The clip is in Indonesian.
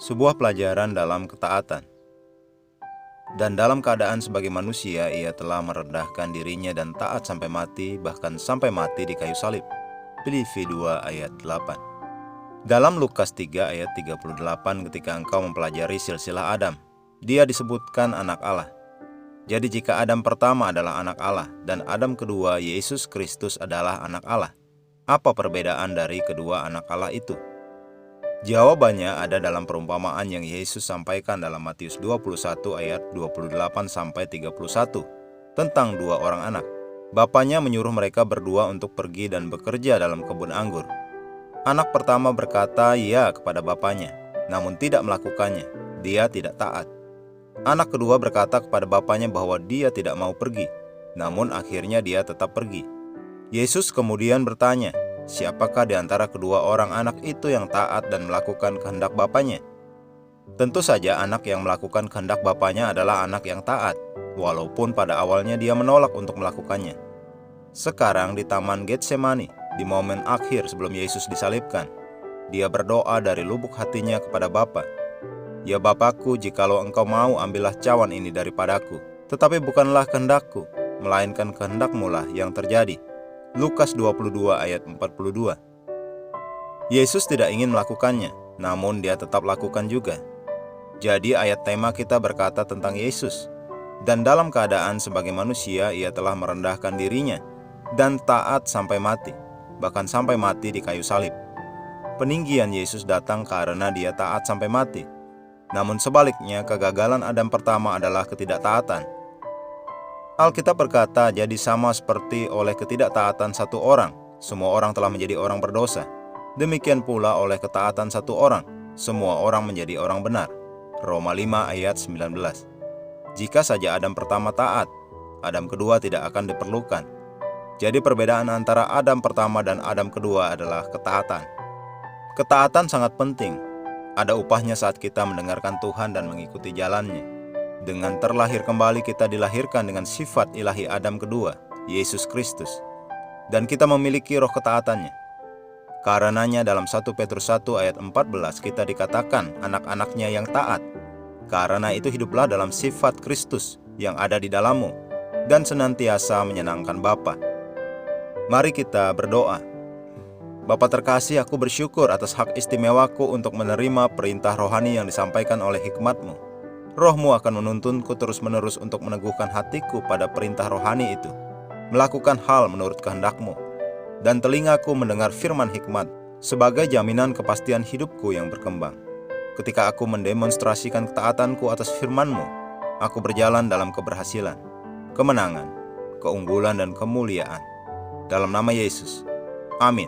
Sebuah pelajaran dalam ketaatan. Dan dalam keadaan sebagai manusia, ia telah merendahkan dirinya dan taat sampai mati, bahkan sampai mati di kayu salib. Filipi 2 ayat 8. Dalam Lukas 3 ayat 38, ketika engkau mempelajari silsilah Adam, dia disebutkan anak Allah. Jadi jika Adam pertama adalah anak Allah dan Adam kedua Yesus Kristus adalah anak Allah, apa perbedaan dari kedua anak Allah itu? Jawabannya ada dalam perumpamaan yang Yesus sampaikan dalam Matius 21 ayat 28-31 tentang dua orang anak. Bapaknya menyuruh mereka berdua untuk pergi dan bekerja dalam kebun anggur. Anak pertama berkata ya kepada bapaknya, namun tidak melakukannya. Dia tidak taat. Anak kedua berkata kepada bapaknya bahwa dia tidak mau pergi, namun akhirnya dia tetap pergi. Yesus kemudian bertanya, siapakah di antara kedua orang anak itu yang taat dan melakukan kehendak bapaknya? Tentu saja anak yang melakukan kehendak bapaknya adalah anak yang taat, walaupun pada awalnya dia menolak untuk melakukannya. Sekarang di Taman Getsemani, di momen akhir sebelum Yesus disalibkan, dia berdoa dari lubuk hatinya kepada Bapa. Ya Bapakku, jikalau engkau mau, ambillah cawan ini daripadaku, tetapi bukanlah kehendakku, melainkan kehendak-Mu lah yang terjadi. Lukas 22 ayat 42. Yesus tidak ingin melakukannya, namun dia tetap lakukan juga. Jadi ayat tema kita berkata tentang Yesus. Dan dalam keadaan sebagai manusia, ia telah merendahkan dirinya dan taat sampai mati, bahkan sampai mati di kayu salib. Peninggian Yesus datang karena dia taat sampai mati. Namun sebaliknya, kegagalan Adam pertama adalah ketidaktaatan. Alkitab berkata, jadi sama seperti oleh ketidaktaatan satu orang, semua orang telah menjadi orang berdosa. Demikian pula oleh ketaatan satu orang, semua orang menjadi orang benar. Roma 5 ayat 19. Jika saja Adam pertama taat, Adam kedua tidak akan diperlukan. Jadi perbedaan antara Adam pertama dan Adam kedua adalah ketaatan. Ketaatan sangat penting. Ada upahnya saat kita mendengarkan Tuhan dan mengikuti jalannya. Dengan terlahir kembali kita dilahirkan dengan sifat ilahi Adam kedua, Yesus Kristus. Dan kita memiliki roh ketaatannya. Karenanya dalam 1 Petrus 1 ayat 14 kita dikatakan anak-anaknya yang taat. Karena itu hiduplah dalam sifat Kristus yang ada di dalammu dan senantiasa menyenangkan Bapa. Mari kita berdoa. Bapa terkasih, aku bersyukur atas hak istimewaku untuk menerima perintah rohani yang disampaikan oleh hikmat-Mu. Roh-Mu akan menuntunku terus-menerus untuk meneguhkan hatiku pada perintah rohani itu, melakukan hal menurut kehendak-Mu, dan telingaku mendengar firman hikmat sebagai jaminan kepastian hidupku yang berkembang. Ketika aku mendemonstrasikan ketaatanku atas firman-Mu, aku berjalan dalam keberhasilan, kemenangan, keunggulan, dan kemuliaan. Dalam nama Yesus, amin.